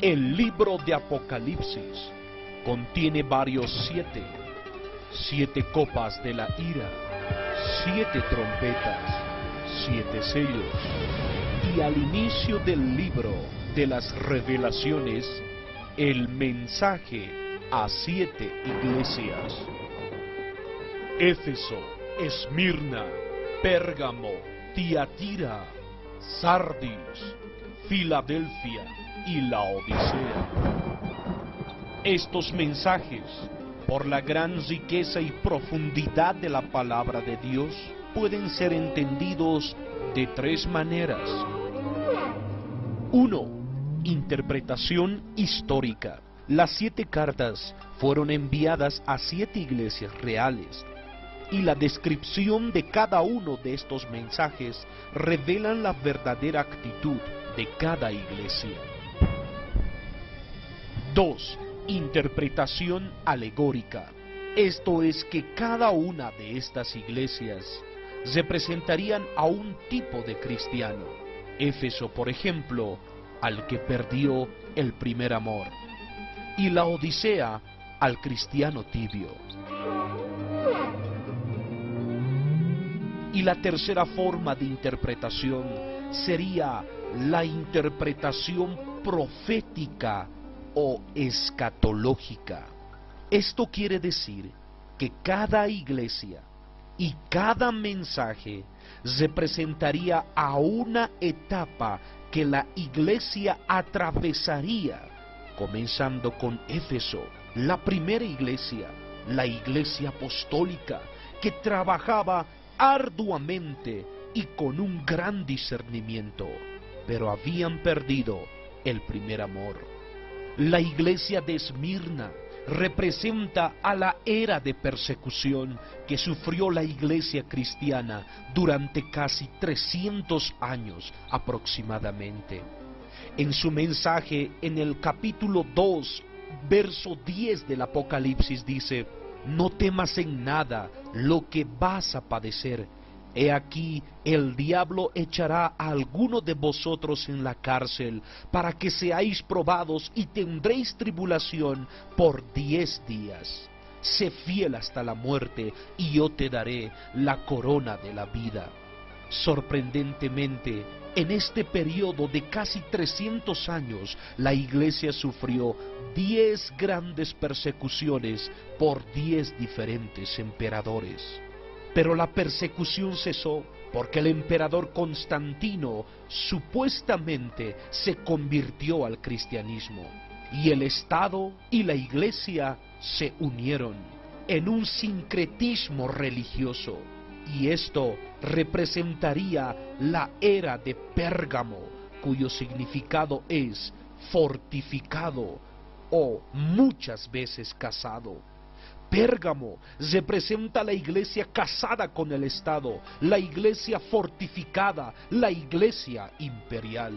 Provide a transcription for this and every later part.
El libro de Apocalipsis contiene varios siete copas de la ira, 7 trompetas, 7 sellos, y al inicio del libro de las revelaciones, el mensaje a 7 iglesias: Éfeso, Esmirna, Pérgamo, Tiatira, Sardis, Filadelfia y Laodicea. Estos mensajes, por la gran riqueza y profundidad de la palabra de Dios, pueden ser entendidos de 3 maneras. 1. Interpretación histórica. Las 7 cartas fueron enviadas a 7 iglesias reales, y la descripción de cada uno de estos mensajes revelan la verdadera actitud de cada iglesia. 2. Interpretación alegórica. Esto es que cada una de estas iglesias representarían a un tipo de cristiano. Éfeso, por ejemplo, al que perdió el primer amor, y la Odisea al cristiano tibio. Y la tercera forma de interpretación sería la interpretación profética o escatológica. Esto quiere decir que cada iglesia y cada mensaje representaría a una etapa que la iglesia atravesaría, comenzando con Éfeso, la primera iglesia, la iglesia apostólica, que trabajaba arduamente y con un gran discernimiento, pero habían perdido el primer amor. La iglesia de Esmirna representa a la era de persecución que sufrió la iglesia cristiana durante casi 300 años aproximadamente. En su mensaje en el capítulo 2, verso 10 del Apocalipsis dice: no temas en nada lo que vas a padecer. He aquí, el diablo echará a alguno de vosotros en la cárcel, para que seáis probados, y tendréis tribulación por 10 días. Sé fiel hasta la muerte, y yo te daré la corona de la vida. Sorprendentemente, en este periodo de casi 300 años, la iglesia sufrió 10 grandes persecuciones por 10 diferentes emperadores. Pero la persecución cesó porque el emperador Constantino supuestamente se convirtió al cristianismo, y el Estado y la iglesia se unieron en un sincretismo religioso, y esto representaría la era de Pérgamo, cuyo significado es fortificado o muchas veces casado. Pérgamo representa la iglesia casada con el Estado, la iglesia fortificada, la iglesia imperial.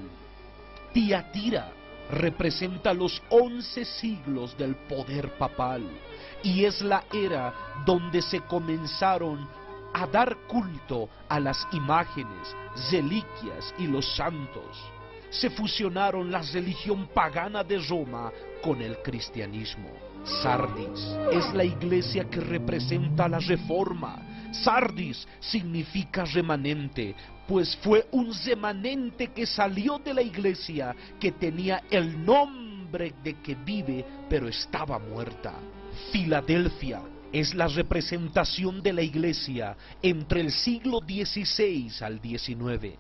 Tiatira representa los 11 siglos del poder papal, y es la era donde se comenzaron a dar culto a las imágenes, reliquias y los santos. Se fusionaron la religión pagana de Roma con el cristianismo. Sardis es la iglesia que representa la reforma. Sardis significa remanente, pues fue un remanente que salió de la iglesia, que tenía el nombre de que vive, pero estaba muerta. Filadelfia es la representación de la iglesia entre el siglo XVI al XIX,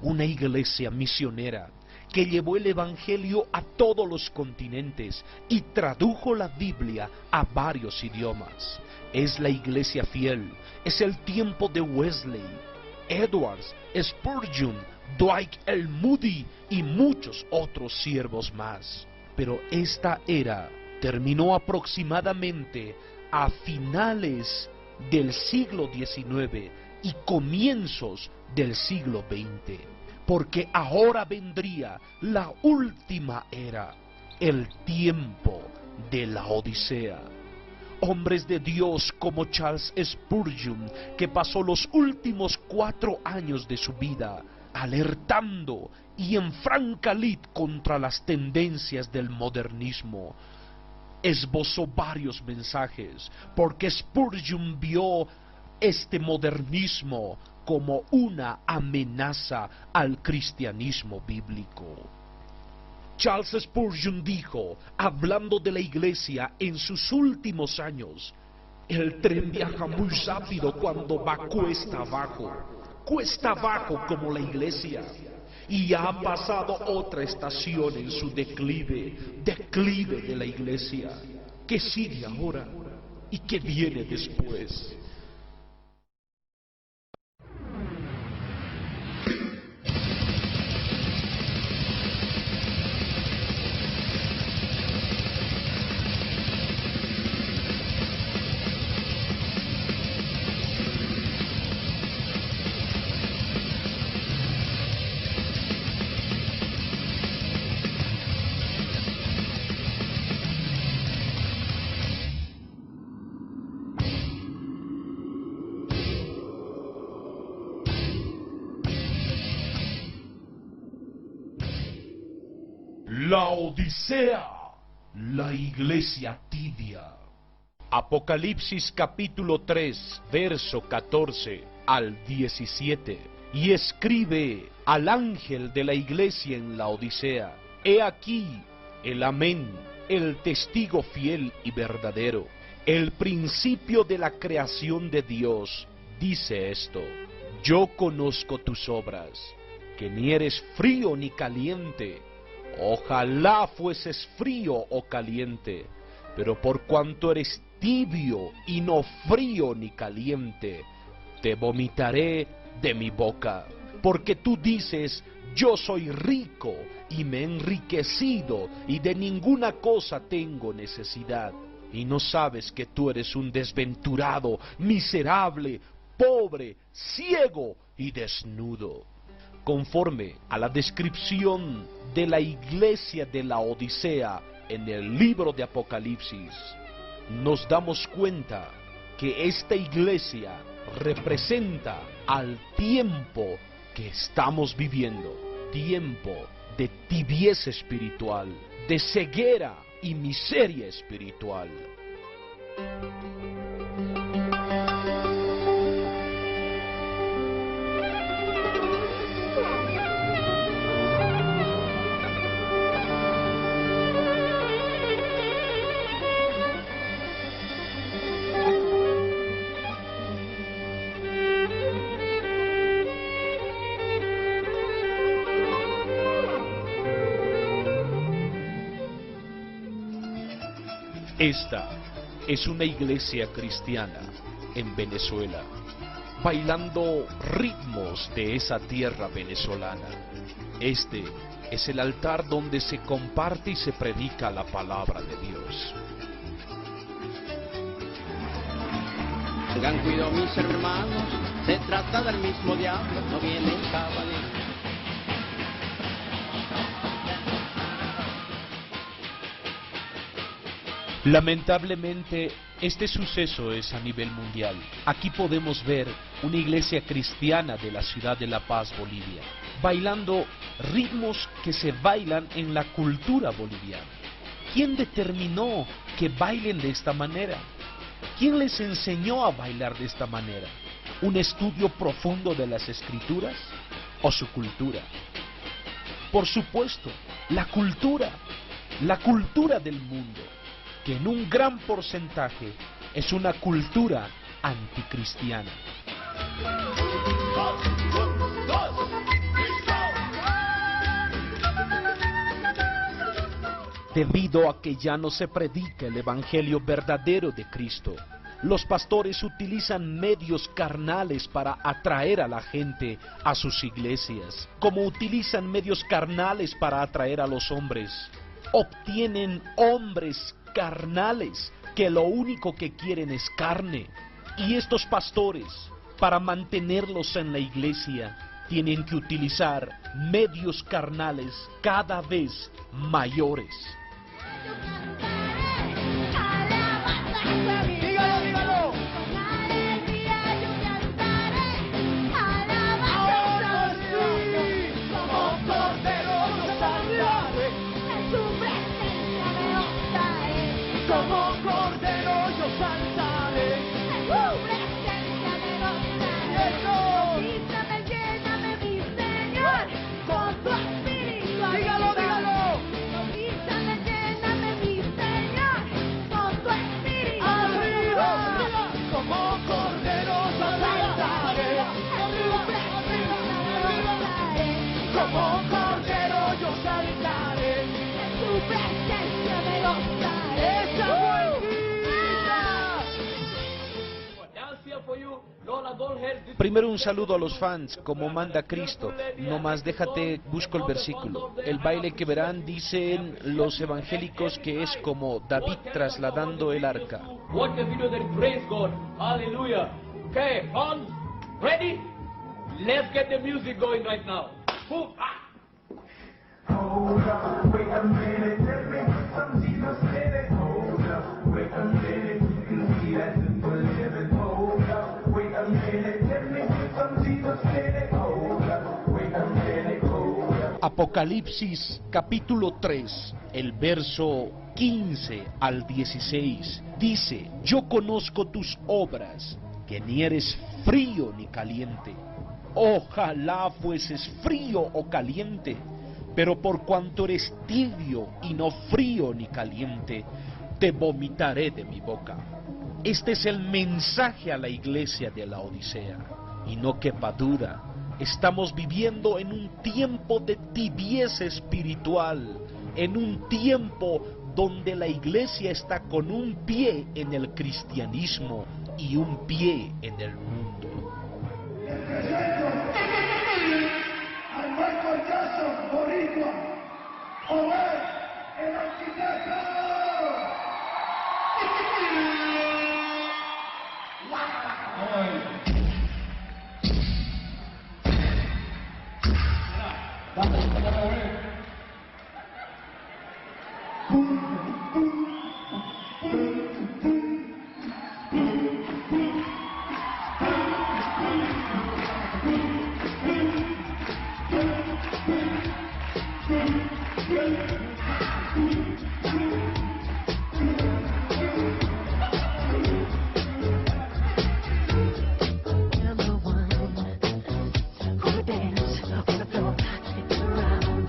una iglesia misionera que llevó el evangelio a todos los continentes y tradujo la Biblia a varios idiomas. Es la iglesia fiel, es el tiempo de Wesley, Edwards, Spurgeon, Dwight L. Moody y muchos otros siervos más. Pero esta era terminó aproximadamente a finales del siglo XIX y comienzos del siglo XX, porque ahora vendría la última era, el tiempo de la Odisea. Hombres de Dios como Charles Spurgeon, que pasó los últimos 4 años de su vida alertando y en franca lid contra las tendencias del modernismo. Esbozó varios mensajes, porque Spurgeon vio este modernismo como una amenaza al cristianismo bíblico. Charles Spurgeon dijo, hablando de la iglesia en sus últimos años: el tren viaja muy rápido cuando va cuesta abajo como la iglesia, y ya ha pasado otra estación en su declive de la iglesia. ¿Qué sigue ahora y qué viene después? La Odisea, la iglesia tibia. Apocalipsis capítulo 3, verso 14 al 17. Y escribe al ángel de la iglesia en la Odisea: he aquí el Amén, el testigo fiel y verdadero, el principio de la creación de Dios, dice esto: yo conozco tus obras, que ni eres frío ni caliente. Ojalá fueses frío o caliente, pero por cuanto eres tibio y no frío ni caliente, te vomitaré de mi boca. Porque tú dices: yo soy rico y me he enriquecido y de ninguna cosa tengo necesidad, y no sabes que tú eres un desventurado, miserable, pobre, ciego y desnudo. Conforme a la descripción de la iglesia de la Odisea en el libro de Apocalipsis, nos damos cuenta que esta iglesia representa al tiempo que estamos viviendo, tiempo de tibieza espiritual, de ceguera y miseria espiritual. Esta es una iglesia cristiana en Venezuela, bailando ritmos de esa tierra venezolana. Este es el altar donde se comparte y se predica la palabra de Dios. Tengan cuidado, mis hermanos, se trata del mismo diablo, no viene en caballeros. Lamentablemente, este suceso es a nivel mundial. Aquí podemos ver una iglesia cristiana de la ciudad de La Paz, Bolivia, bailando ritmos que se bailan en la cultura boliviana. ¿Quién determinó que bailen de esta manera? ¿Quién les enseñó a bailar de esta manera? ¿Un estudio profundo de las escrituras o su cultura? Por supuesto, la cultura del mundo, que en un gran porcentaje es una cultura anticristiana. Debido a que ya no se predica el evangelio verdadero de Cristo, los pastores utilizan medios carnales para atraer a la gente a sus iglesias, como utilizan medios carnales para atraer a los hombres. Obtienen hombres carnales que lo único que quieren es carne, y estos pastores, para mantenerlos en la iglesia, tienen que utilizar medios carnales cada vez mayores. como cordero yo saltaré. En tu presencia me gozaré. ¡Esa vueltita! Gracias for you, Lord, I don't have this- Primero un saludo a los fans, como manda Cristo. No más déjate, busco el versículo. El baile que verán, dicen los evangélicos, que es como David trasladando el arca. Watch the video that praise God. Hallelujah. Okay, on, ready? Let's get the music going right now. Boom, ah. Hold up, wait a minute, let me put some Jesus in it. Hold up, wait a minute, you can see that simple living. Hold up, wait a minute, let me put some Jesus in it. Hold up, wait a minute, hold up. Apocalipsis capítulo 3, el verso 15 al 16, dice: Yo conozco tus obras, que ni eres frío ni caliente. Ojalá fueses frío o caliente, pero por cuanto eres tibio y no frío ni caliente, te vomitaré de mi boca. Este es el mensaje a la iglesia de la Odisea, y no quepa duda, estamos viviendo en un tiempo de tibieza espiritual, en un tiempo donde la iglesia está con un pie en el cristianismo y un pie en el mundo. Al Michael Jackson, boricua, Joel, el arquitecto. Number one, gonna dance on the floor, spin around.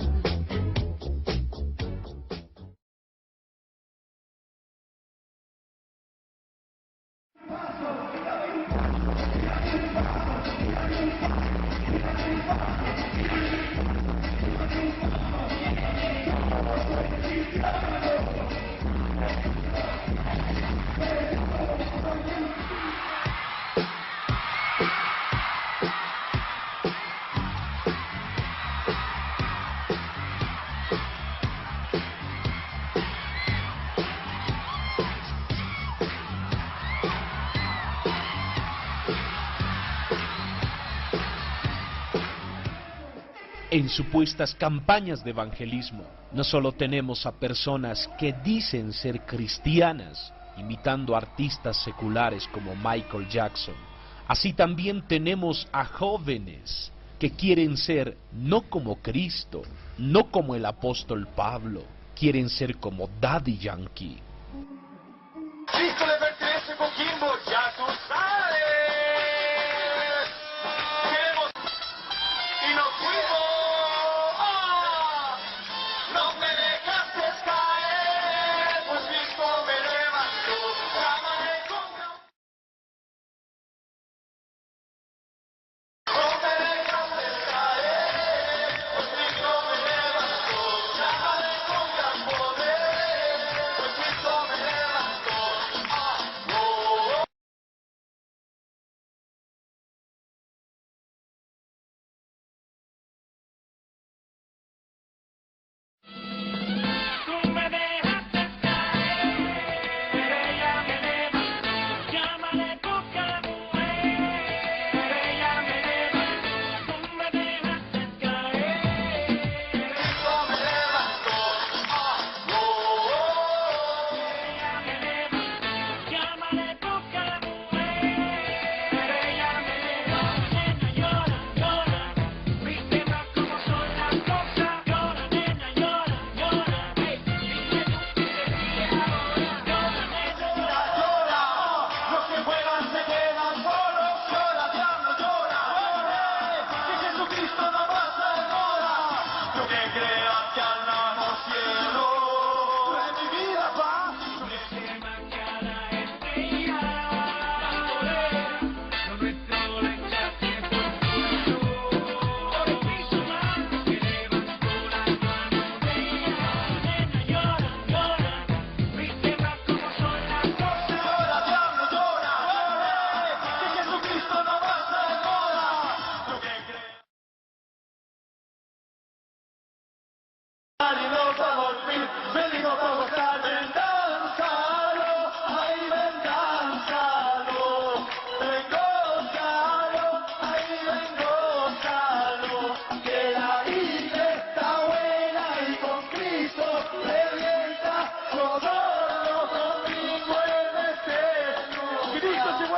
En supuestas campañas de evangelismo, no solo tenemos a personas que dicen ser cristianas, imitando artistas seculares como Michael Jackson, así también tenemos a jóvenes que quieren ser no como Cristo, no como el apóstol Pablo, quieren ser como Daddy Yankee. Cristo le pertenece Coquimbo, ya tú sabes. Queremos y nos fuimos. ¡Ah! No me dejaste caer, pues Cristo me levantó. Llámame con gran... No me dejaste caer, pues Cristo me levantó. Llámame con gran poder, pues Cristo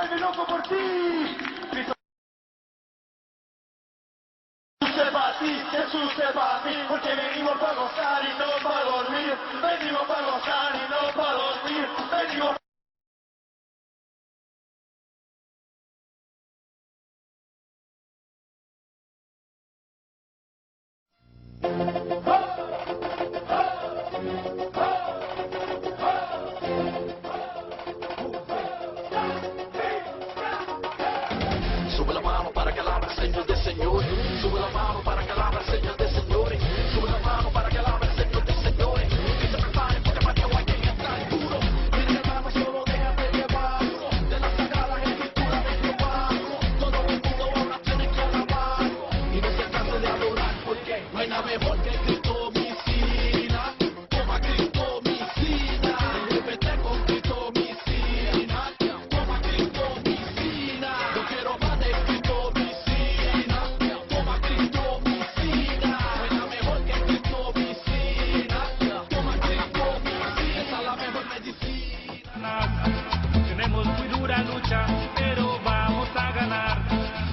vuelve loco por ti. Cristo se para ti, Jesús se para ti, porque venimos para gozar y no para dormir. Venimos para gozar y no para dormir. Venimos Sube la mano para que alabe al Señor de señores. Sube la mano para que alabe al Señor de señores. Sube la mano para que alabe al Señor de señores. Que se prepare porque para que hay que estar duro. Mira hermano, solo déjate llevar de la sagrada escritura de Jehová. Todo el mundo ahora tiene que alabar y no se canse de adorar, porque no hay nada mejor que Cristo medicina. Toma Cristo medicina. Vete con Cristo medicina. Toma Cristo medicina. Yo quiero más de Cristo medicina. Toma Cristo medicina. No hay nada mejor que Cristo medicina. Toma Cristo medicina. Esa es la mejor medicina. Tenemos muy dura lucha, pero vamos a ganar.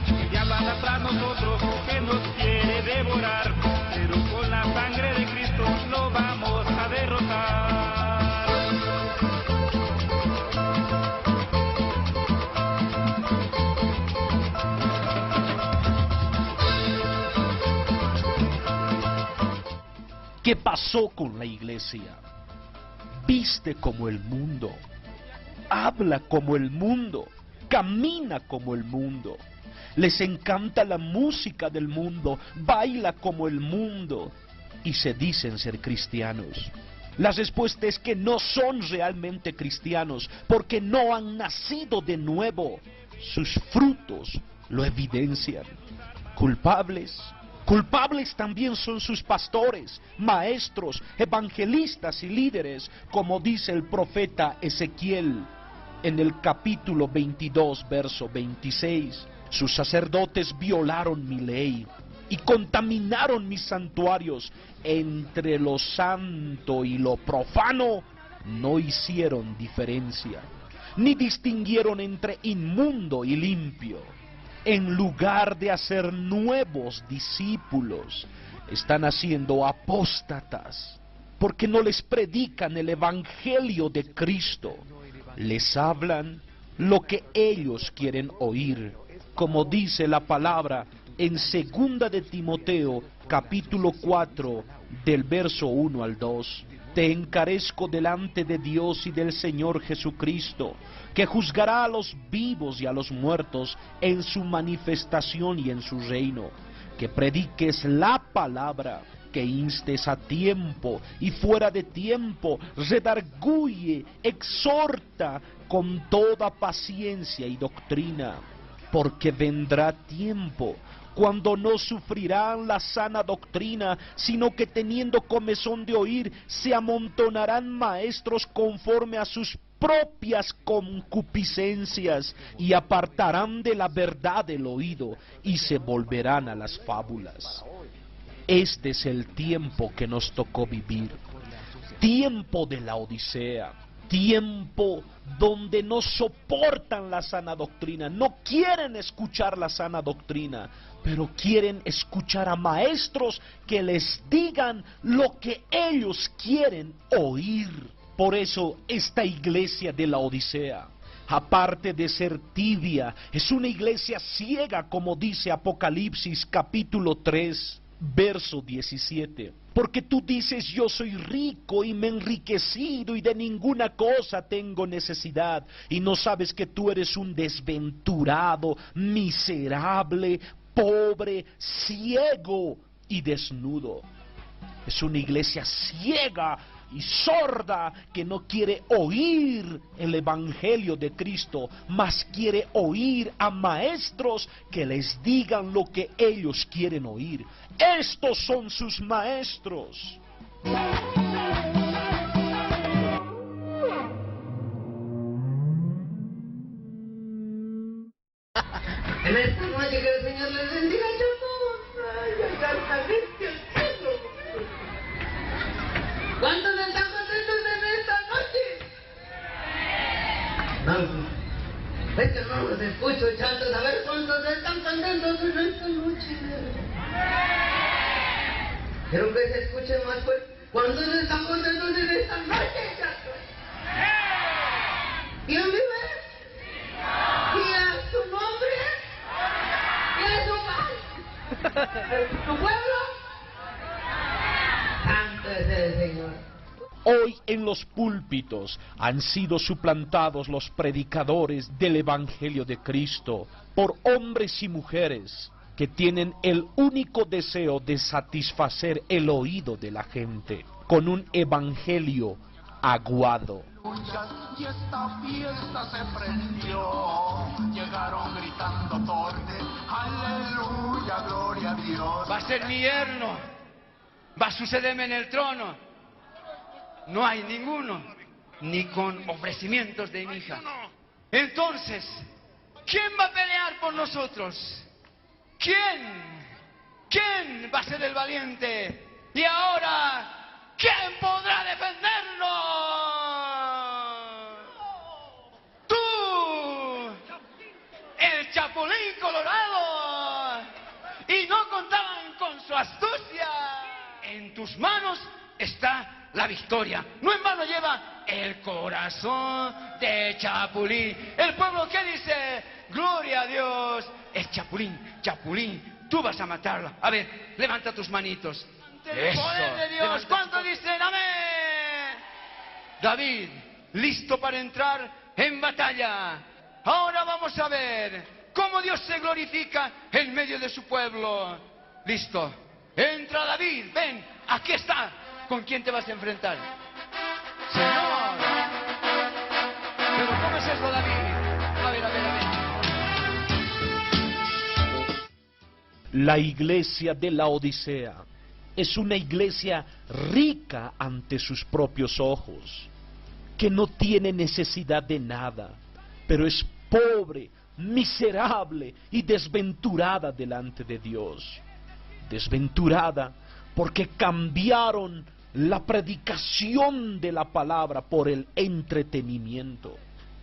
El diablo anda tras nosotros, que nos quiere devorar, pero con la sangre de Cristo lo vamos a derrotar. ¿Qué pasó con la iglesia? Viste como el mundo, habla como el mundo, camina como el mundo, les encanta la música del mundo, baila como el mundo y se dicen ser cristianos. La respuesta es que no son realmente cristianos porque no han nacido de nuevo. Sus frutos lo evidencian. Culpables también son sus pastores, maestros, evangelistas y líderes, como dice el profeta Ezequiel en el capítulo 22, verso 26. Sus sacerdotes violaron mi ley y contaminaron mis santuarios. Entre lo santo y lo profano no hicieron diferencia, ni distinguieron entre inmundo y limpio. En lugar de hacer nuevos discípulos, están haciendo apóstatas, porque no les predican el evangelio de Cristo. Les hablan lo que ellos quieren oír, como dice la palabra en 2 de Timoteo, capítulo 4, del verso 1 al 2. Te encarezco delante de Dios y del Señor Jesucristo, que juzgará a los vivos y a los muertos en su manifestación y en su reino, que prediques la palabra, que instes a tiempo y fuera de tiempo, redarguye, exhorta con toda paciencia y doctrina, porque vendrá tiempo cuando no sufrirán la sana doctrina, sino que teniendo comezón de oír, se amontonarán maestros conforme a sus propias concupiscencias, y apartarán de la verdad el oído, y se volverán a las fábulas. Este es el tiempo que nos tocó vivir, tiempo de la Odisea, tiempo donde no soportan la sana doctrina, no quieren escuchar la sana doctrina, pero quieren escuchar a maestros que les digan lo que ellos quieren oír. Por eso esta iglesia de la Odisea, aparte de ser tibia, es una iglesia ciega, como dice Apocalipsis capítulo 3, verso 17. Porque tú dices, yo soy rico y me he enriquecido y de ninguna cosa tengo necesidad, y no sabes que tú eres un desventurado, miserable, pobre, ciego y desnudo. Es una iglesia ciega y sorda que no quiere oír el evangelio de Cristo, mas quiere oír a maestros que les digan lo que ellos quieren oír. Estos son sus maestros. En esta noche que el Señor les bendiga, ¿cuántos están contentos en esta noche? Vete, hermano, te escucho echando a ver cuántos están contentos en esta noche. Quiero que se escuche más, pues. ¿Cuántos están contentos en esta noche, chato? ¿Quién vive? ¿Y a su nombre? ¿Y a su paz? ¿Tu pueblo? Santo es el Señor. Hoy en los púlpitos han sido suplantados los predicadores del Evangelio de Cristo por hombres y mujeres que tienen el único deseo de satisfacer el oído de la gente con un evangelio aguado. Y esta fiesta se prendió, llegaron gritando todos, aleluya, gloria a Dios. Va a ser mi yerno, va a sucederme en el trono. No hay ninguno, ni con ofrecimientos de mi hija. Entonces, ¿quién va a pelear por nosotros? ¿Quién? ¿Quién va a ser el valiente? Y ahora, ¿quién podrá defendernos? ¡Tú! ¡El Chapulín Colorado! Y no contaban con su astucia. En tus manos está la victoria. No en vano lleva el corazón de Chapulín. El pueblo que dice, gloria a Dios, es Chapulín, Chapulín, tú vas a matarla. A ver, levanta tus manitos. El poder de Dios, ¿cuánto dicen amén? David, listo para entrar en batalla. Ahora vamos a ver cómo Dios se glorifica en medio de su pueblo. Listo, entra David, ven, aquí está. ¿Con quién te vas a enfrentar? ¡Señor! ¿Pero cómo es eso, David? A ver. La iglesia de la Odisea es una iglesia rica ante sus propios ojos, que no tiene necesidad de nada, pero es pobre, miserable y desventurada delante de Dios. Desventurada porque cambiaron la predicación de la palabra por el entretenimiento.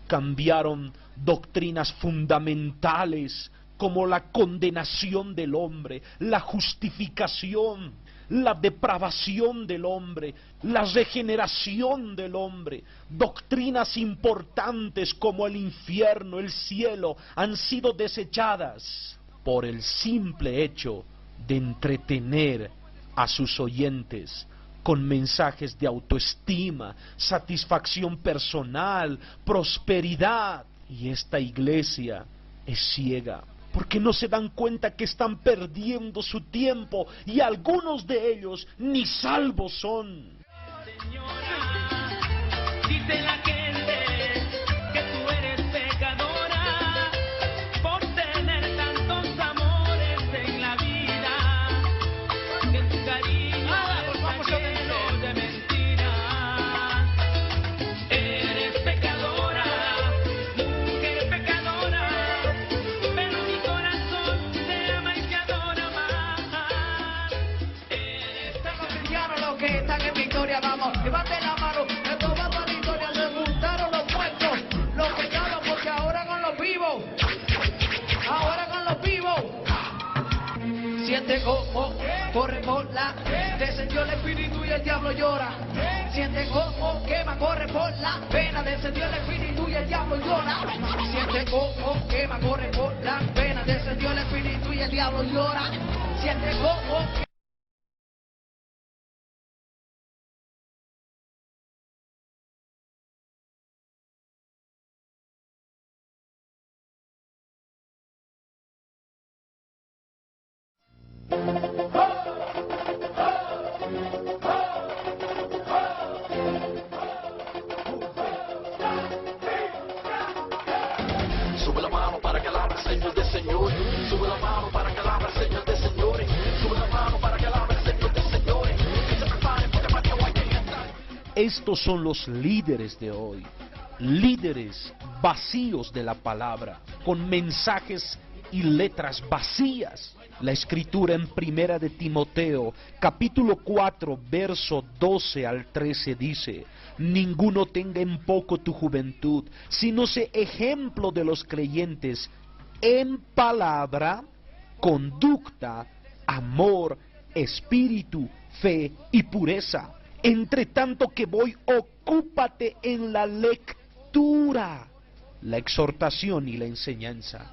Cambiaron doctrinas fundamentales como la condenación del hombre, la justificación, la depravación del hombre, la regeneración del hombre. Doctrinas importantes como el infierno, el cielo, han sido desechadas por el simple hecho de entretener a sus oyentes con mensajes de autoestima, satisfacción personal, prosperidad. Y esta iglesia es ciega, porque no se dan cuenta que están perdiendo su tiempo y algunos de ellos ni salvos son. Señora, dice la gente que tú eres pecadora por tener tantos amores en la vida, que tu cariño es lleno de mentiras. Eres pecadora, mujer pecadora, pero mi corazón te ama y te adora más. Eres Cristianos, los que están en victoria, vamos, levante la mano, que toda la victoria se juntaron los muertos, los que estaban, porque ahora con los vivos, siente como corre por la, descendió el espíritu y el diablo llora, siente como quema, corre por la pena, descendió el espíritu y el diablo llora, siente como quema, corre por la pena, descendió el espíritu y el diablo llora, siente como Sube la mano para que alabe al Señor de señores. Sube la mano para que alabe al Señor de señores. Sube la mano para que alabe al Señor de señores. Que se preparen porque para Dios hay que entrar. Estos son los líderes de hoy, líderes vacíos de la palabra, con mensajes y letras vacías. La escritura en Primera de Timoteo, capítulo 4, verso 12 al 13 dice: ninguno tenga en poco tu juventud, sino sé ejemplo de los creyentes en palabra, conducta, amor, espíritu, fe y pureza. Entre tanto que voy, ocúpate en la lectura, la exhortación y la enseñanza.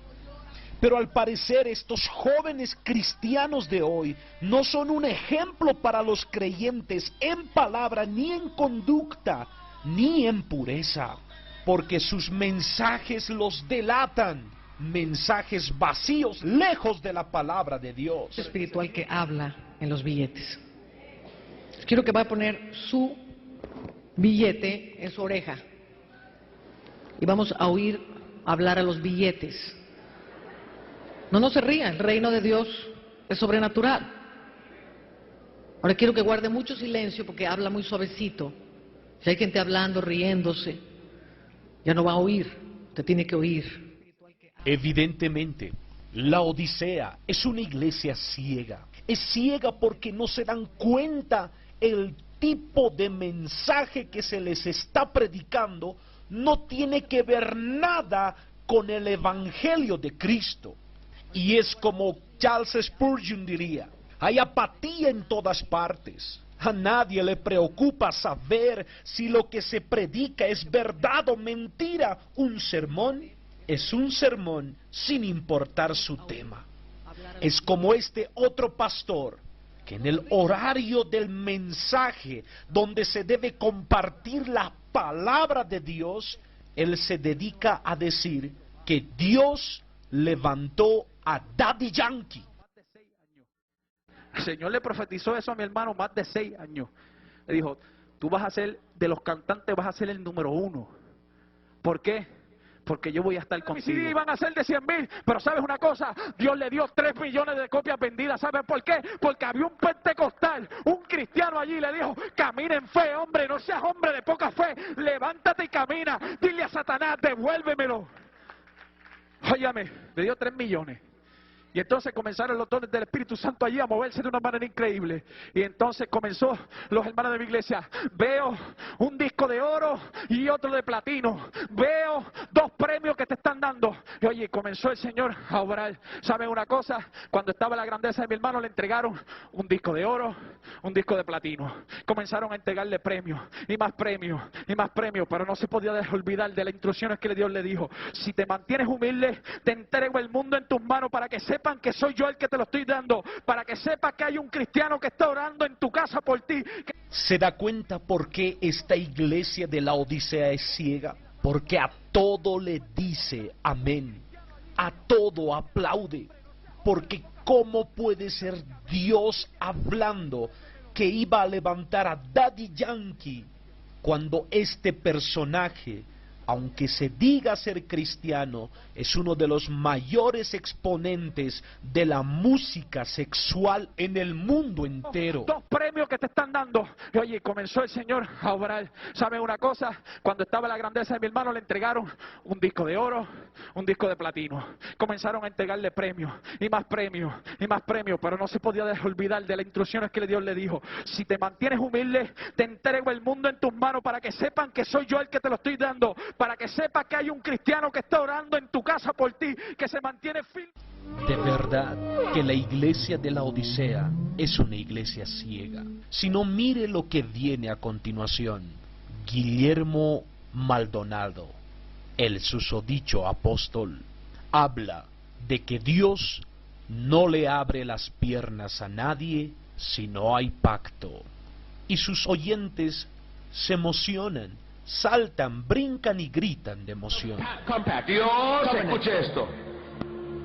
Pero al parecer estos jóvenes cristianos de hoy no son un ejemplo para los creyentes en palabra, ni en conducta, ni en pureza, porque sus mensajes los delatan, mensajes vacíos, lejos de la palabra de Dios. Espiritual que habla en los billetes. Quiero que vaya a poner su billete en su oreja y vamos a oír hablar a los billetes. No se ría, el reino de Dios es sobrenatural. Ahora quiero que guarde mucho silencio porque habla muy suavecito. Si hay gente hablando, riéndose, ya no va a oír, usted tiene que oír. Evidentemente, la Odisea es una iglesia ciega. Es ciega porque no se dan cuenta el tipo de mensaje que se les está predicando no tiene que ver nada con el evangelio de Cristo. Y es como Charles Spurgeon diría, hay apatía en todas partes. A nadie le preocupa saber si lo que se predica es verdad o mentira. Un sermón es un sermón sin importar su tema. Es como este otro pastor que en el horario del mensaje donde se debe compartir la palabra de Dios, él se dedica a decir que Dios levantó a Daddy Yankee. El Señor le profetizó eso a mi hermano más de 6 años. Le dijo, tú vas a ser, de los cantantes vas a ser el número 1. ¿Por qué? Porque yo voy a estar contigo. Sí, iban a ser de 100,000, pero ¿sabes una cosa? Dios le dio 3 millones de copias vendidas. ¿Sabes por qué? Porque había un pentecostal, un cristiano allí, le dijo, camina en fe, hombre, no seas hombre de poca fe, levántate y camina, dile a Satanás, devuélvemelo. Óyame, le dio 3 millones. Y entonces comenzaron los dones del Espíritu Santo allí a moverse de una manera increíble. Y entonces comenzó los hermanos de mi iglesia. Veo un disco de oro y otro de platino. Veo 2 premios que te están dando. Y oye, comenzó el Señor a obrar. ¿Saben una cosa? Cuando estaba la grandeza de mi hermano le entregaron un disco de oro, un disco de platino. Comenzaron a entregarle premios y más premios y más premios. Pero no se podía olvidar de las instrucciones que Dios le dijo. Si te mantienes humilde, te entrego el mundo en tus manos para que sepan que soy yo el que te lo estoy dando, para que sepas que hay un cristiano que está orando en tu casa por ti. ¿Se da cuenta por qué esta iglesia de la Odisea es ciega? Porque a todo le dice amén, a todo aplaude. Porque ¿cómo puede ser Dios hablando que iba a levantar a Daddy Yankee cuando este personaje, aunque se diga ser cristiano, es uno de los mayores exponentes de la música sexual en el mundo entero? 2 premios que te están dando. Y oye, comenzó el Señor a obrar. ¿Saben una cosa? Cuando estaba la grandeza de mi hermano le entregaron un disco de oro, un disco de platino. Comenzaron a entregarle premios y más premios y más premios. Pero no se podía olvidar de las instrucciones que Dios le dijo. Si te mantienes humilde, te entrego el mundo en tus manos para que sepan que soy yo el que te lo estoy dando. Para que sepas que hay un cristiano que está orando en tu casa por ti, que se mantiene firme. De verdad que la iglesia de la Odisea es una iglesia ciega. Si no, mire lo que viene a continuación. Guillermo Maldonado, el susodicho apóstol, habla de que Dios no le abre las piernas a nadie si no hay pacto. Y sus oyentes se emocionan, saltan, brincan y gritan de emoción. Dios, escuche esto.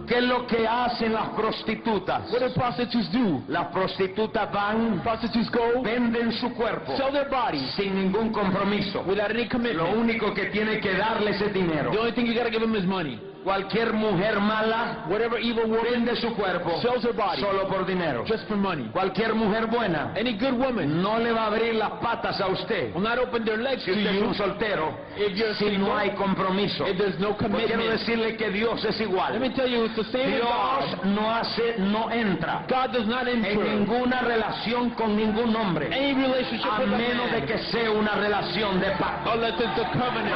¿Qué es lo que hacen las prostitutas? What do prostitutes do? Las prostitutas van, prostitutes go, venden su cuerpo, sell their bodies, sin ningún compromiso. Without any commitment. Lo único que tiene que darles es dinero. The only thing you gotta give them is money. Cualquier mujer mala, whatever evil woman vende su cuerpo sells her body solo por dinero. just for money. Cualquier mujer buena Any good woman no le va a abrir las patas a usted will not open their legs si to usted es you un soltero, if you're si no hay single, compromiso. if there's no Pues quiero commitment. decirle que Dios es Let igual. me tell you, it's the same with Dios God. no entra God does not en enter ninguna relación con ningún hombre, any relationship a with a menos de man que sea una relación de pacto. unless it's a covenant.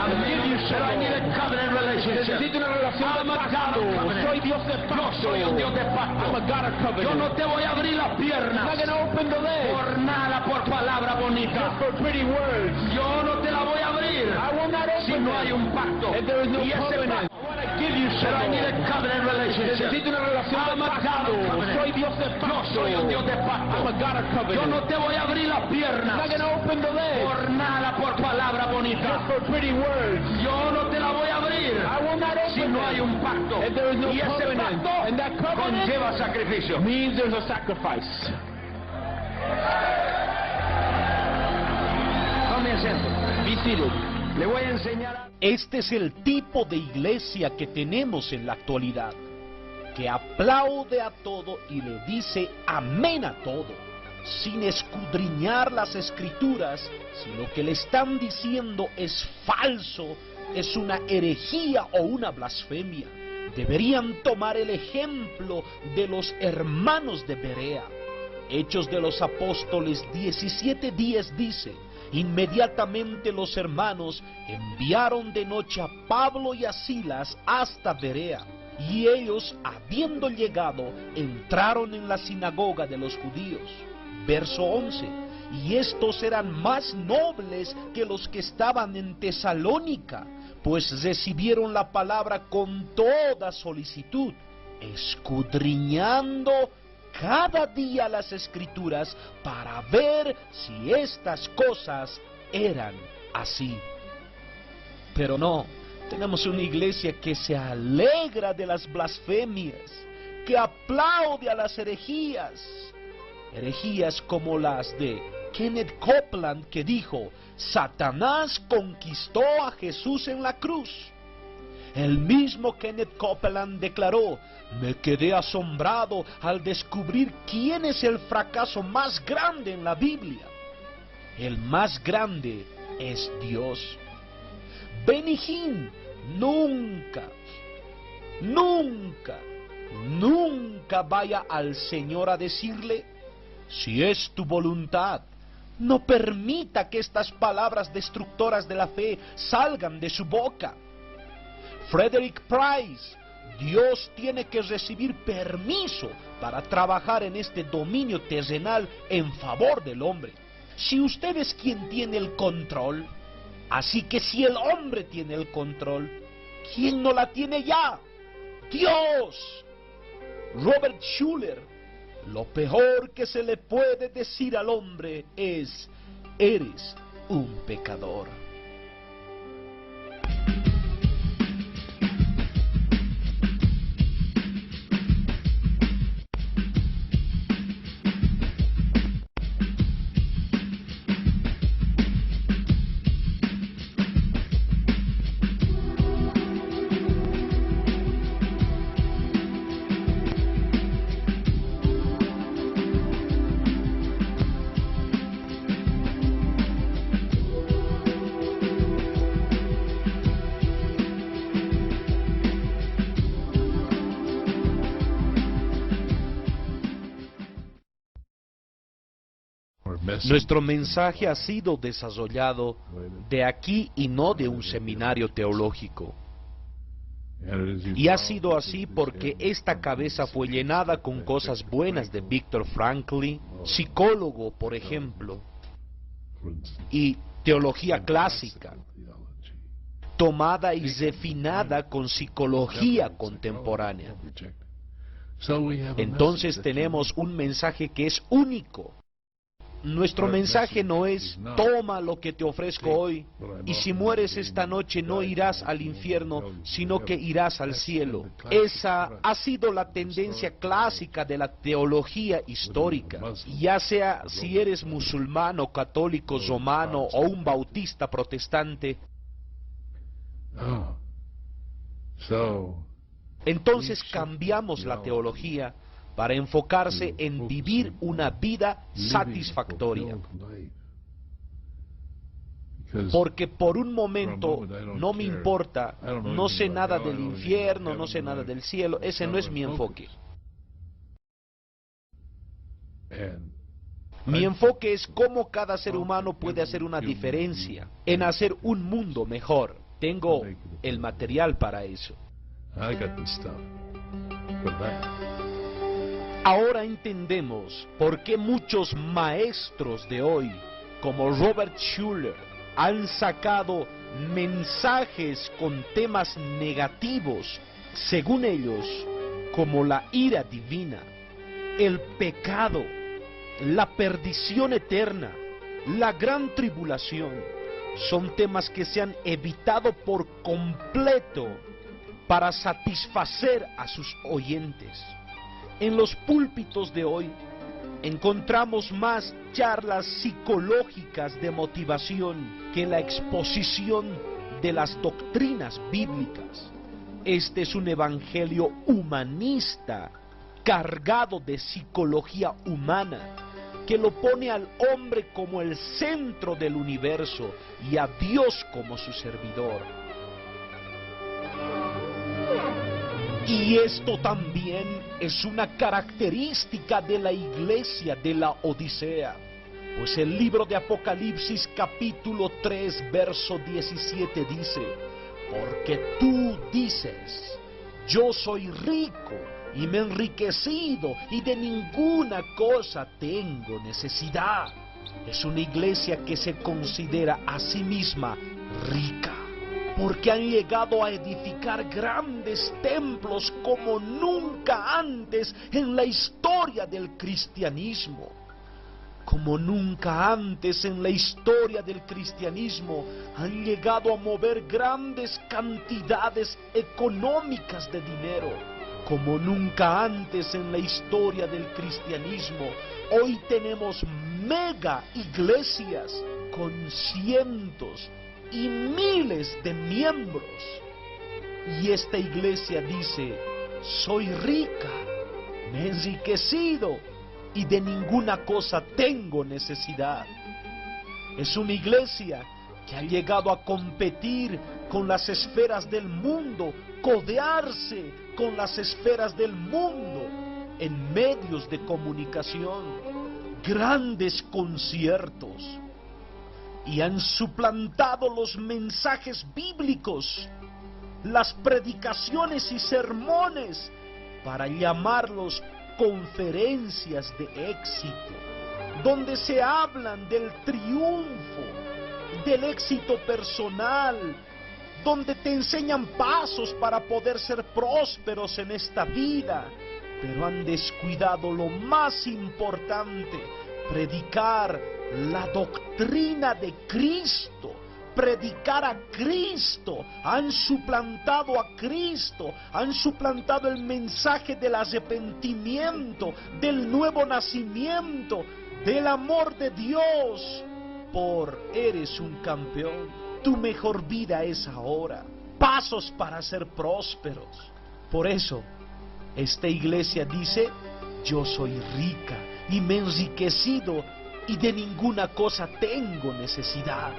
Pero I need a covenant relationship. Necesito una relación de I'm a God pacto. of covenant. Soy Dios de Yo pacto. soy un Dios de I'm a pacto. God of Yo covenant. no te voy a abrir las I'm piernas not going to open the legs por nada, por palabra bonita. just for pretty words. Yo no te la voy a abrir I will not open si no hay them un pacto. if there is no Y ese covenant. pacto, I want to give you pero I need some. a covenant relationship. Necesito una relación I'm de a God pacto. of covenant. Soy Dios de Yo pacto. soy un Dios de I'm a pacto. God of Yo covenant. no te voy a abrir las I'm piernas not going to open the legs por nada, por palabra just bonita. for pretty words. Yo no te la voy a abrir I will not si open no hay them un pacto. if there is no Y ese covenant. pacto And that covenant conlleva sacrificio. means there's a sacrifice. Tome asiento. Be seated. Le voy a enseñar a... Este es el tipo de iglesia que tenemos en la actualidad, que aplaude a todo y le dice amén a todo, sin escudriñar las escrituras, si lo que le están diciendo es falso, es una herejía o una blasfemia. Deberían tomar el ejemplo de los hermanos de Berea. Hechos de los Apóstoles 17:10 dice: inmediatamente los hermanos enviaron de noche a Pablo y a Silas hasta Berea, y ellos, habiendo llegado, entraron en la sinagoga de los judíos. Verso 11: y estos eran más nobles que los que estaban en Tesalónica, pues recibieron la palabra con toda solicitud, escudriñando cada día las escrituras para ver si estas cosas eran así. Pero no, tenemos una iglesia que se alegra de las blasfemias, que aplaude a las herejías. Herejías como las de Kenneth Copeland, que dijo: Satanás conquistó a Jesús en la cruz. El mismo Kenneth Copeland declaró: me quedé asombrado al descubrir quién es el fracaso más grande en la Biblia. El más grande es Dios. Benny Hinn nunca vaya al Señor a decirle: si es tu voluntad, no permita que estas palabras destructoras de la fe salgan de su boca. Frederick Price: Dios tiene que recibir permiso para trabajar en este dominio terrenal en favor del hombre. Si usted es quien tiene el control, así que si el hombre tiene el control, ¿quién no la tiene ya? Dios. Robert Schuller: lo peor que se le puede decir al hombre es: eres un pecador. Nuestro mensaje ha sido desarrollado de aquí y no de un seminario teológico. Y ha sido así porque esta cabeza fue llenada con cosas buenas de Viktor Frankl, psicólogo, por ejemplo, y teología clásica, tomada y refinada con psicología contemporánea. Entonces tenemos un mensaje que es único. Nuestro mensaje no es: toma lo que te ofrezco hoy, y si mueres esta noche no irás al infierno, sino que irás al cielo. Esa ha sido la tendencia clásica de la teología histórica, ya sea si eres musulmán o católico romano o un bautista protestante. Entonces cambiamos la teología para enfocarse en vivir una vida satisfactoria. Porque por un momento no me importa, no sé nada del infierno, no sé nada del cielo, ese no es mi enfoque. Mi enfoque es cómo cada ser humano puede hacer una diferencia en hacer un mundo mejor. Tengo el material para eso. Ahora entendemos por qué muchos maestros de hoy, como Robert Schuller, han sacado mensajes con temas negativos, según ellos, como la ira divina, el pecado, la perdición eterna, la gran tribulación. Son temas que se han evitado por completo para satisfacer a sus oyentes. En los púlpitos de hoy encontramos más charlas psicológicas de motivación que la exposición de las doctrinas bíblicas. Este es un evangelio humanista, cargado de psicología humana, que lo pone al hombre como el centro del universo y a Dios como su servidor. Y esto también es una característica de la iglesia de la Odisea, pues el libro de Apocalipsis capítulo 3 verso 17 dice: porque tú dices, yo soy rico y me he enriquecido y de ninguna cosa tengo necesidad. Es una iglesia que se considera a sí misma rica, porque han llegado a edificar grandes templos como nunca antes en la historia del cristianismo. Como nunca antes en la historia del cristianismo han llegado a mover grandes cantidades económicas de dinero. Como nunca antes en la historia del cristianismo, hoy tenemos mega iglesias con cientos y miles de miembros. Y esta iglesia dice: soy rica, me he enriquecido y de ninguna cosa tengo necesidad. Es una iglesia que ha llegado a competir con las esferas del mundo, codearse con las esferas del mundo en medios de comunicación, grandes conciertos, y han suplantado los mensajes bíblicos, las predicaciones y sermones, para llamarlos conferencias de éxito, donde se hablan del triunfo, del éxito personal, donde te enseñan pasos para poder ser prósperos en esta vida, pero han descuidado lo más importante: predicar la doctrina de Cristo, predicar a Cristo. Han suplantado a Cristo, han suplantado el mensaje del arrepentimiento, del nuevo nacimiento, del amor de Dios, por eres un campeón. Tu mejor vida es ahora. Pasos para ser prósperos. Por eso, esta iglesia dice: yo soy rica y me he enriquecido y de ninguna cosa tengo necesidad.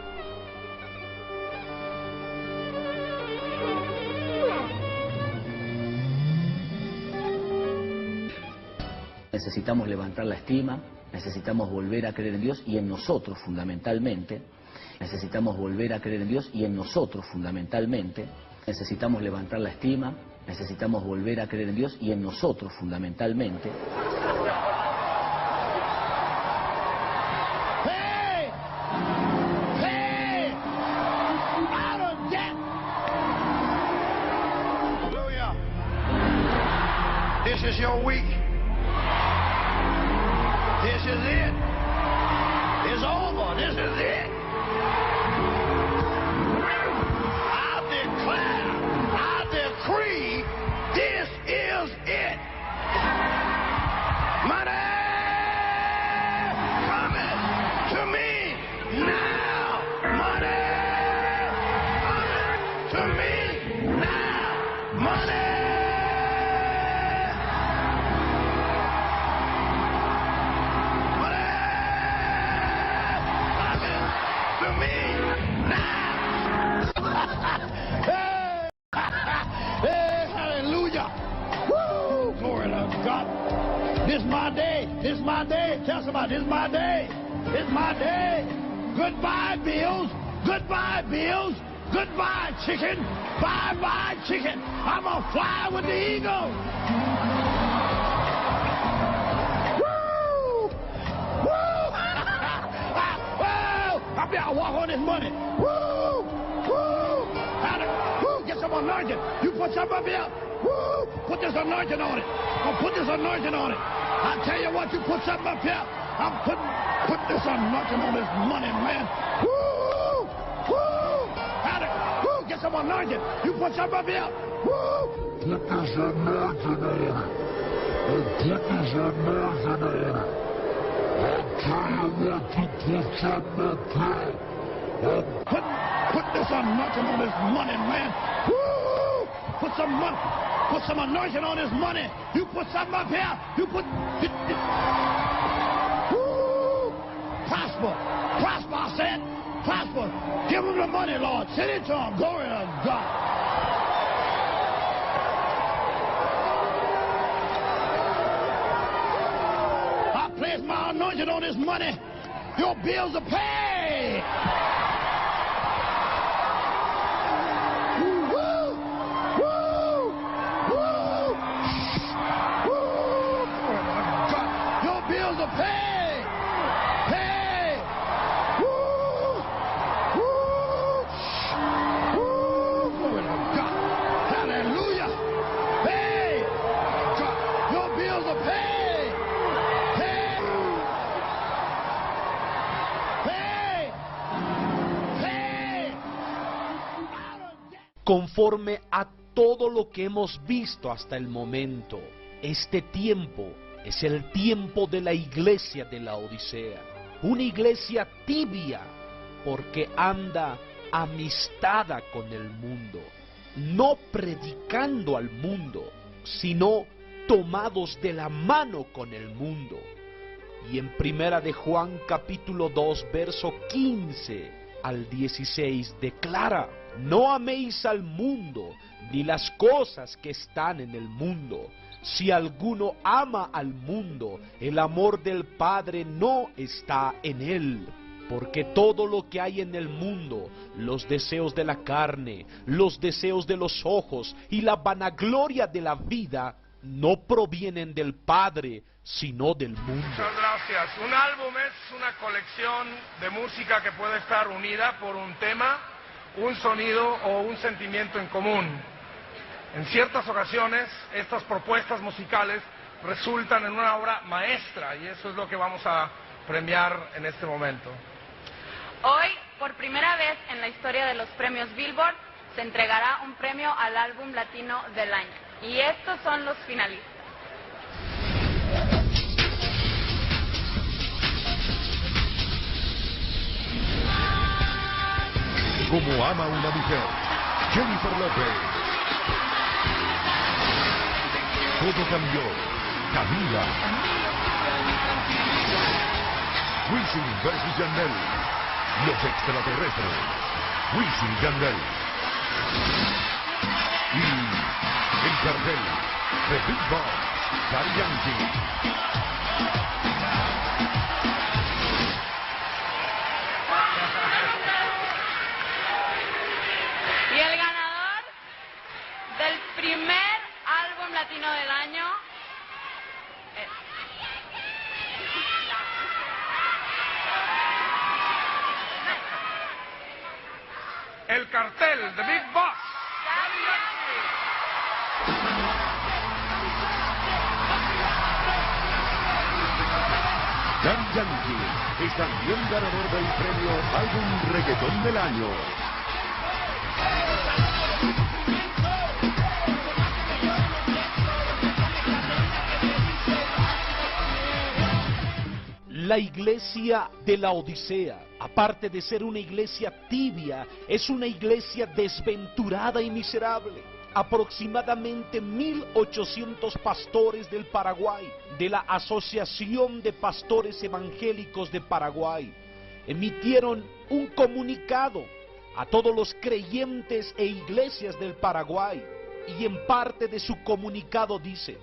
Necesitamos levantar la estima, necesitamos volver a creer en Dios y en nosotros fundamentalmente. Necesitamos volver a creer en Dios y en nosotros fundamentalmente. Necesitamos levantar la estima, necesitamos volver a creer en Dios y en nosotros fundamentalmente. Hey! Hey! Out of debt! Hallelujah. This is your week. This is it. It's over. This is it. I declare, I decree, this is it. Money coming to me now. Money coming to me now. Money my day. This is my day. Tell somebody, this is my day. This is my day. Goodbye, bills. Goodbye, bills. Goodbye, chicken. Bye-bye, chicken. I'm going to fly with the eagle. Woo! Woo! Well, I better walk on this money. Woo! Woo! Woo! Get some anointing. You put something up here. Woo! Put this anointing on it. I'll put this anointing on it. I tell you what, you put something up here. I'm put this anointing on this money, man. Woo! Woo! Woo! Get some anointing. You put something up here. Woo! Put this anointing on it. And put this anointing on it. I'll tell you what, you put something up here. Put this anointing on this money, man. Woo! Put some money. Put some anointing on this money. You put something up here. You put... Woo! Prosper. Prosper, I said. Prosper. Give them the money, Lord. Send it to them. Glory to God. I place my anointing on this money. Your bills are paid. Pay! Pay! Woo! Woo! Woo! Glory to God. Hallelujah! Pay! God. Your bills are paid! Pay! Pay! Pay! Conforme a todo lo que hemos visto hasta el momento, este tiempo es el tiempo de la iglesia de la Odisea, una iglesia tibia porque anda amistada con el mundo, no predicando al mundo, sino tomados de la mano con el mundo. Y en Primera de Juan capítulo 2 verso 15 al 16 declara: no améis al mundo ni las cosas que están en el mundo. Si alguno ama al mundo, el amor del Padre no está en él. Porque todo lo que hay en el mundo, los deseos de la carne, los deseos de los ojos y la vanagloria de la vida, no provienen del Padre, sino del mundo. Muchas gracias. Un álbum es una colección de música que puede estar unida por un tema, un sonido o un sentimiento en común. En ciertas ocasiones, estas propuestas musicales resultan en una obra maestra y eso es lo que vamos a premiar en este momento. Hoy, por primera vez en la historia de los premios Billboard, se entregará un premio al álbum latino del año. Y estos son los finalistas. Como ama una mujer, Jennifer López. Todo cambió, Camila. Wisin versus Yandel. Los extraterrestres, Wisin y Yandel. Y el cartel de Big Boss, Daddy Yankee. Y el ganador del primer álbum latino del año es... El cartel de Big Boss. Daddy Yankee es también ganador del premio Álbum Reggaetón del Año. La iglesia de la Odisea, aparte de ser una iglesia tibia, es una iglesia desventurada y miserable. Aproximadamente 1.800 pastores del Paraguay, de la Asociación de Pastores Evangélicos de Paraguay, emitieron un comunicado a todos los creyentes e iglesias del Paraguay, y en parte de su comunicado dice: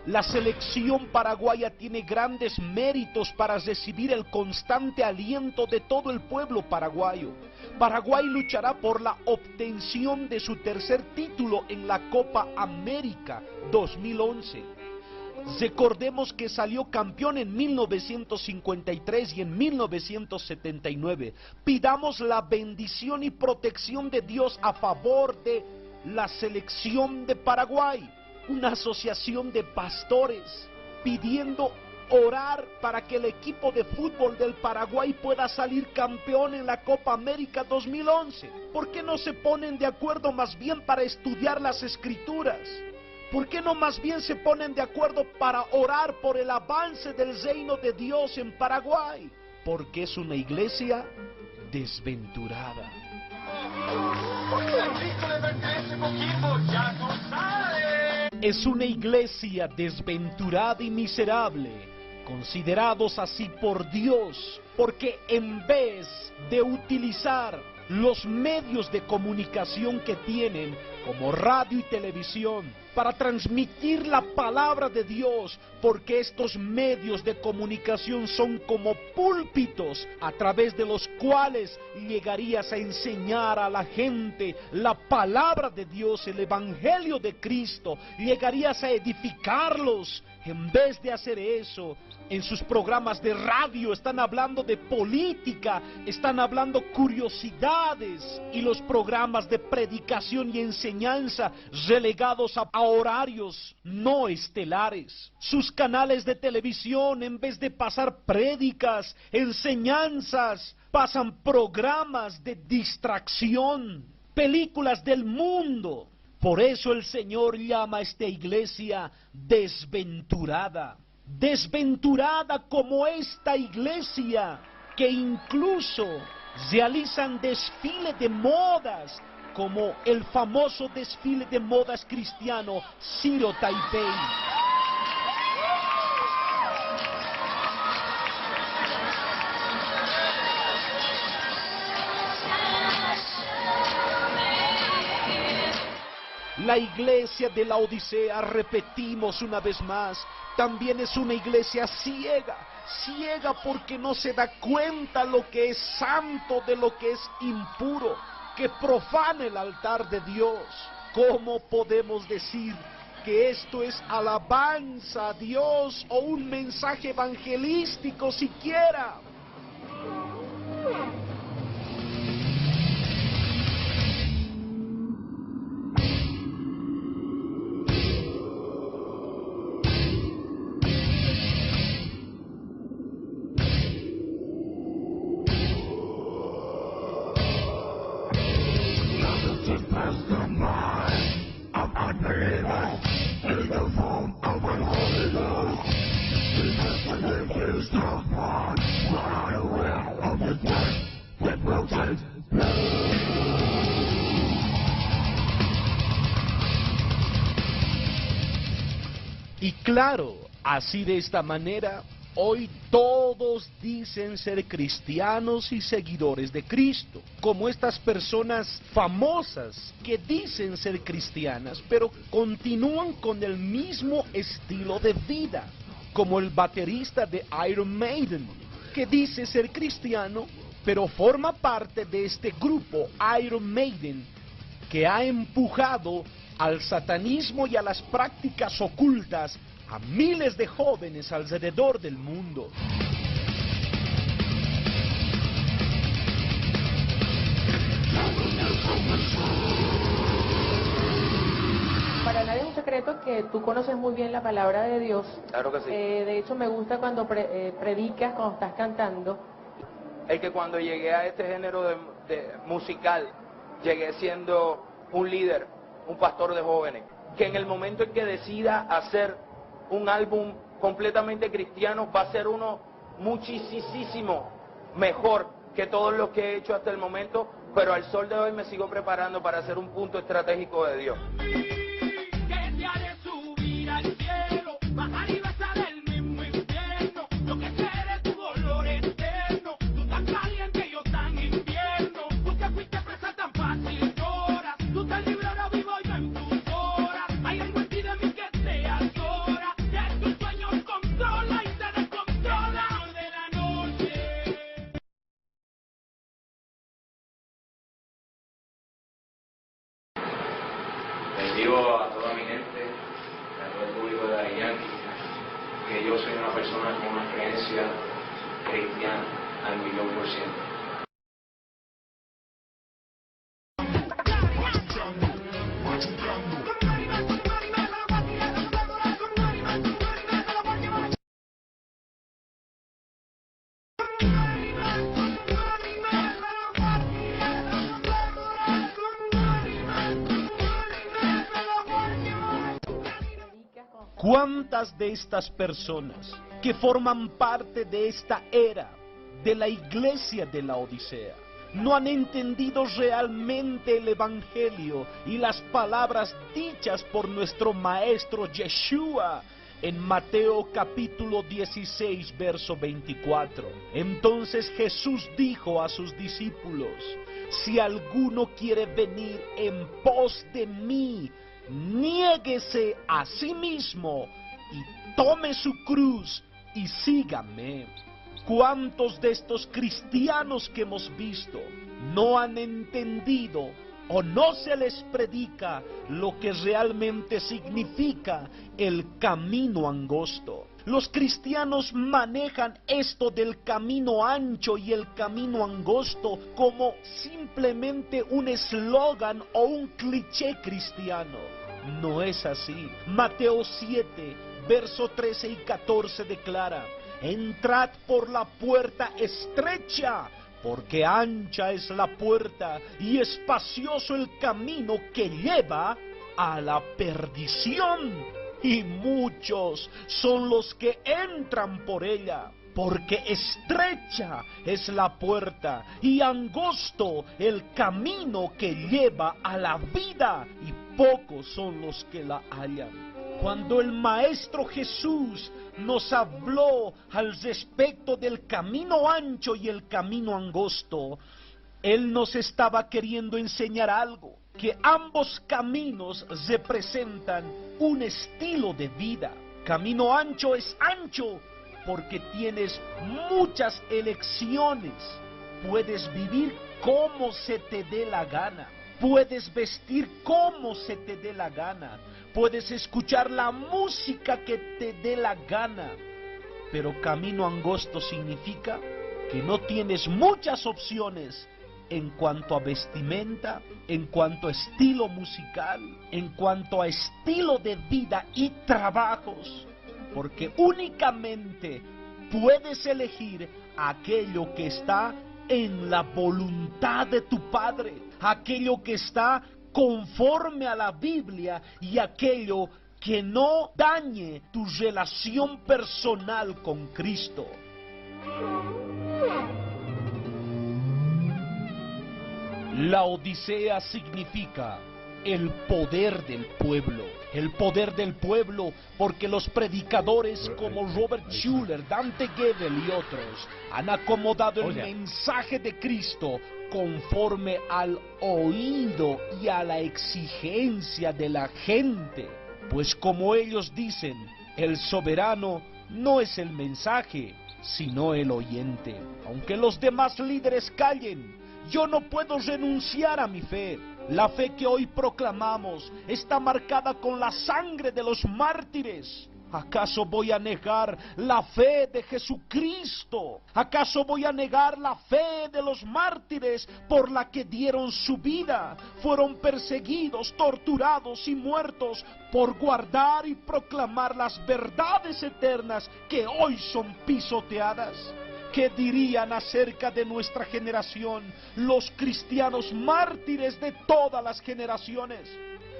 La selección paraguaya tiene grandes méritos para recibir el constante aliento de todo el pueblo paraguayo. Paraguay luchará por la obtención de su tercer título en la Copa América 2011. Recordemos que salió campeón en 1953 y en 1979. Pidamos la bendición y protección de Dios a favor de la selección de Paraguay. Una asociación de pastores pidiendo orar para que el equipo de fútbol del Paraguay pueda salir campeón en la Copa América 2011. ¿Por qué no se ponen de acuerdo más bien para estudiar las Escrituras? ¿Por qué no más bien se ponen de acuerdo para orar por el avance del reino de Dios en Paraguay? Porque es una iglesia desventurada. Es una iglesia desventurada y miserable, considerados así por Dios, porque en vez de utilizar los medios de comunicación que tienen, como radio y televisión, para transmitir la palabra de Dios, porque estos medios de comunicación son como púlpitos a través de los cuales llegarías a enseñar a la gente la palabra de Dios, el evangelio de Cristo, llegarías a edificarlos. En vez de hacer eso, en sus programas de radio están hablando de política, están hablando curiosidades, y los programas de predicación y enseñanza relegados a horarios no estelares. Sus canales de televisión, en vez de pasar prédicas, enseñanzas, pasan programas de distracción, películas del mundo. Por eso el Señor llama a esta iglesia desventurada. Desventurada como esta iglesia, que incluso realizan desfiles de modas, como el famoso desfile de modas cristiano Ciro Taipei. La iglesia de la Odisea, repetimos una vez más, también es una iglesia ciega. Ciega porque no se da cuenta lo que es santo de lo que es impuro, que profana el altar de Dios. ¿Cómo podemos decir que esto es alabanza a Dios o un mensaje evangelístico siquiera? Y claro, así de esta manera, hoy todos dicen ser cristianos y seguidores de Cristo, como estas personas famosas que dicen ser cristianas, pero continúan con el mismo estilo de vida, como el baterista de Iron Maiden, que dice ser cristiano, pero forma parte de este grupo Iron Maiden, que ha empujado al satanismo y a las prácticas ocultas a miles de jóvenes alrededor del mundo. Para nadie es un secreto que tú conoces muy bien la palabra de Dios. Claro que sí. De hecho, me gusta cuando predicas, cuando estás cantando. Es que cuando llegué a este género de musical, llegué siendo un líder, un pastor de jóvenes, que en el momento en que decida hacer un álbum completamente cristiano, va a ser uno muchísimo mejor que todos los que he hecho hasta el momento, pero al sol de hoy me sigo preparando para hacer un punto estratégico de Dios. especialmente a todo el público de Daddy Yankee, que yo soy una persona con una creencia cristiana al 1,000,000%. ¿Cuántas de estas personas que forman parte de esta era de la iglesia de la Odisea no han entendido realmente el Evangelio y las palabras dichas por nuestro Maestro Yeshua en Mateo capítulo 16, verso 24? Entonces Jesús dijo a sus discípulos: si alguno quiere venir en pos de mí, niéguese a sí mismo y tome su cruz y sígame. ¿Cuántos de estos cristianos que hemos visto no han entendido o no se les predica lo que realmente significa el camino angosto? Los cristianos manejan esto del camino ancho y el camino angosto como simplemente un eslogan o un cliché cristiano. No es así. Mateo 7, verso 13 y 14 declara: entrad por la puerta estrecha, porque ancha es la puerta y espacioso el camino que lleva a la perdición, y muchos son los que entran por ella. Porque estrecha es la puerta y angosto el camino que lleva a la vida, y pocos son los que la hallan. Cuando el Maestro Jesús nos habló al respecto del camino ancho y el camino angosto, Él nos estaba queriendo enseñar algo, que ambos caminos representan un estilo de vida. Camino ancho es ancho porque tienes muchas elecciones. Puedes vivir como se te dé la gana. Puedes vestir como se te dé la gana. Puedes escuchar la música que te dé la gana. Pero camino angosto significa que no tienes muchas opciones en cuanto a vestimenta, en cuanto a estilo musical, en cuanto a estilo de vida y trabajos. Porque únicamente puedes elegir aquello que está en la voluntad de tu Padre, aquello que está conforme a la Biblia y aquello que no dañe tu relación personal con Cristo. La Odisea significa el poder del pueblo. El poder del pueblo, porque los predicadores como Robert Schuller, Dante Gebel y otros han acomodado el mensaje de Cristo conforme al oído y a la exigencia de la gente. Pues como ellos dicen, el soberano no es el mensaje, sino el oyente. Aunque los demás líderes callen, yo no puedo renunciar a mi fe. La fe que hoy proclamamos está marcada con la sangre de los mártires. ¿Acaso voy a negar la fe de Jesucristo? ¿Acaso voy a negar la fe de los mártires por la que dieron su vida? Fueron perseguidos, torturados y muertos por guardar y proclamar las verdades eternas que hoy son pisoteadas. ¿Qué dirían acerca de nuestra generación los cristianos mártires de todas las generaciones?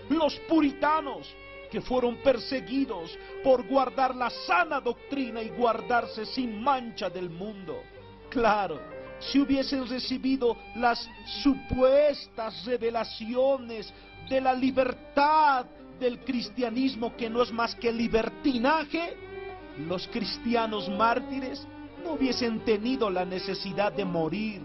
Los puritanos, que fueron perseguidos por guardar la sana doctrina y guardarse sin mancha del mundo. Claro, si hubiesen recibido las supuestas revelaciones de la libertad del cristianismo, que no es más que libertinaje, los cristianos mártires no hubiesen tenido la necesidad de morir.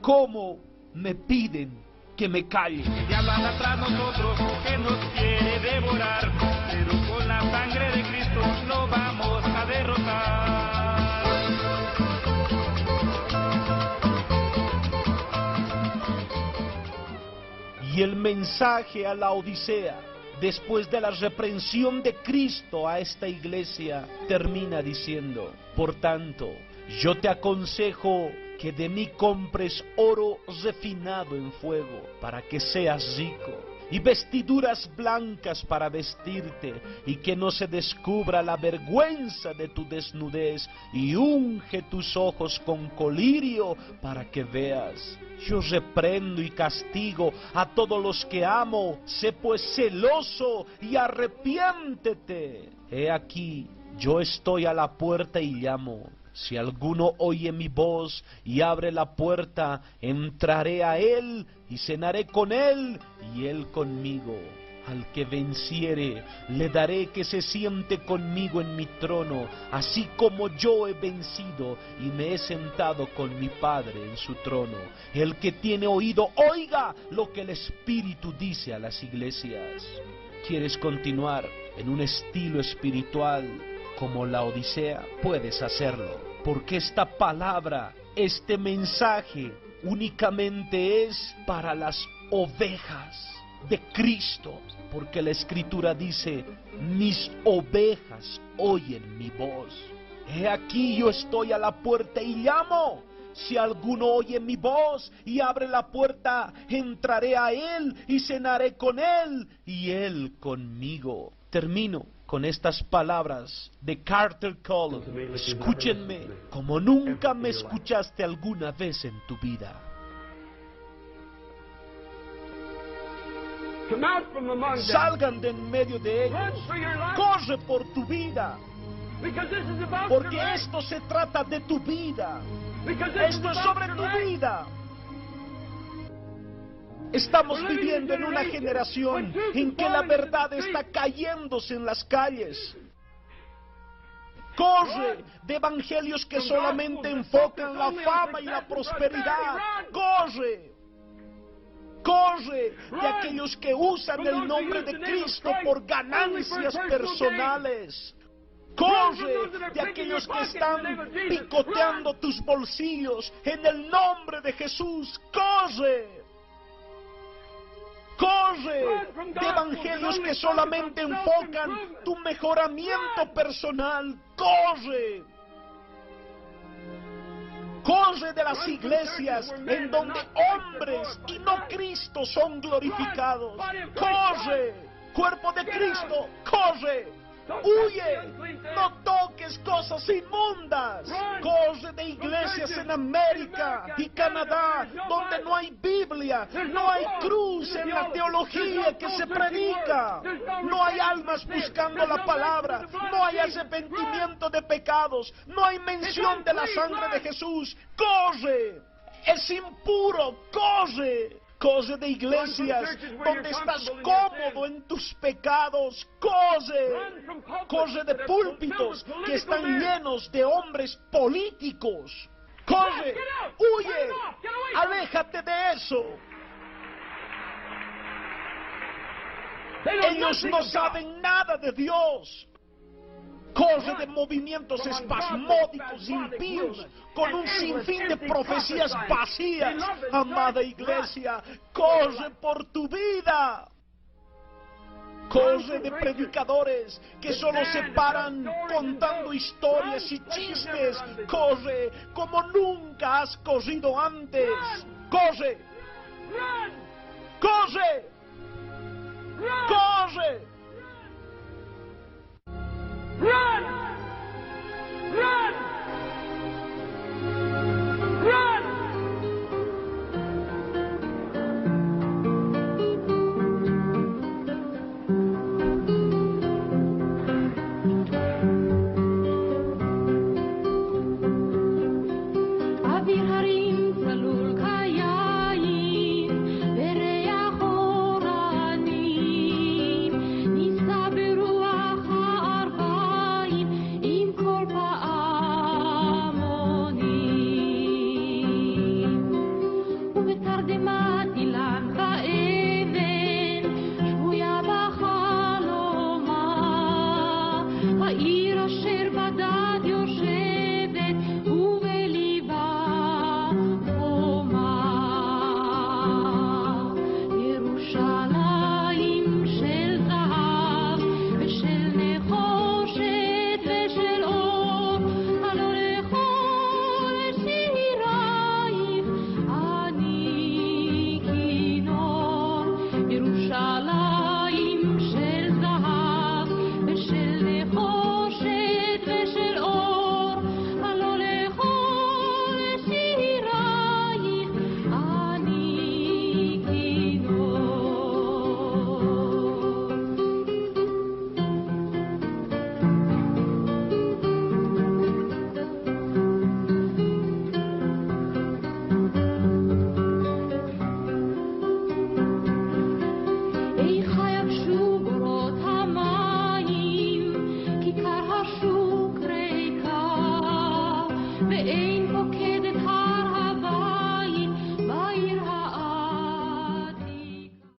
¿Cómo me piden que me calle? Y hablan atrás nosotros que nos quiere devorar, pero con la sangre de Cristo lo vamos a derrotar. Y el mensaje a la Odisea después de la reprensión de Cristo a esta iglesia, termina diciendo: por tanto, yo te aconsejo que de mí compres oro refinado en fuego, para que seas rico, y vestiduras blancas para vestirte, y que no se descubra la vergüenza de tu desnudez, y unge tus ojos con colirio para que veas. Yo reprendo y castigo a todos los que amo. Sé pues celoso y arrepiéntete. He aquí, yo estoy a la puerta y llamo. Si alguno oye mi voz y abre la puerta, entraré a él y cenaré con él y él conmigo. Al que venciere, le daré que se siente conmigo en mi trono, así como yo he vencido y me he sentado con mi Padre en su trono. El que tiene oído, oiga lo que el Espíritu dice a las iglesias. ¿Quieres continuar en un estilo espiritual como la Odisea? Puedes hacerlo, porque esta palabra, este mensaje, únicamente es para las ovejas de Cristo, porque la Escritura dice: mis ovejas oyen mi voz. He aquí, yo estoy a la puerta y llamo. Si alguno oye mi voz y abre la puerta, entraré a él y cenaré con él y él conmigo. Termino con estas palabras de Carter Collins. Escúchenme como nunca me escuchaste alguna vez en tu vida. Salgan de en medio de ellos. Corre por tu vida. Porque esto se trata de tu vida. Esto es sobre tu vida. Estamos viviendo en una generación en que la verdad está cayéndose en las calles. Corre de evangelios que solamente enfocan la fama y la prosperidad. Corre. Corre de aquellos que usan el nombre de Cristo por ganancias personales. Corre de aquellos que están picoteando tus bolsillos en el nombre de Jesús. Corre. Corre de evangelios que solamente enfocan tu mejoramiento personal. Corre. Corre de las iglesias en donde hombres y no Cristo son glorificados. Corre, cuerpo de Cristo, corre. Huye, no toques cosas inmundas. Corre de iglesias en América y Canadá donde no hay Biblia, no hay cruz en la teología que se predica, no hay almas buscando la palabra, no hay arrepentimiento de pecados, no hay mención de la sangre de Jesús. Corre, es impuro, corre. Corre de iglesias donde estás cómodo en tus pecados. Corre. Corre de púlpitos que están llenos de hombres políticos. Corre. Huye. Aléjate de eso. Ellos no saben nada de Dios. Corre de movimientos espasmódicos, impíos, con un sinfín de profecías vacías. Amada iglesia, corre por tu vida. Corre de predicadores que solo se paran contando historias y chistes. Corre como nunca has corrido antes. Corre. Corre. Corre. Run! Run! Run! Aviharim salul kayayin, vereya horanim, Te invoqué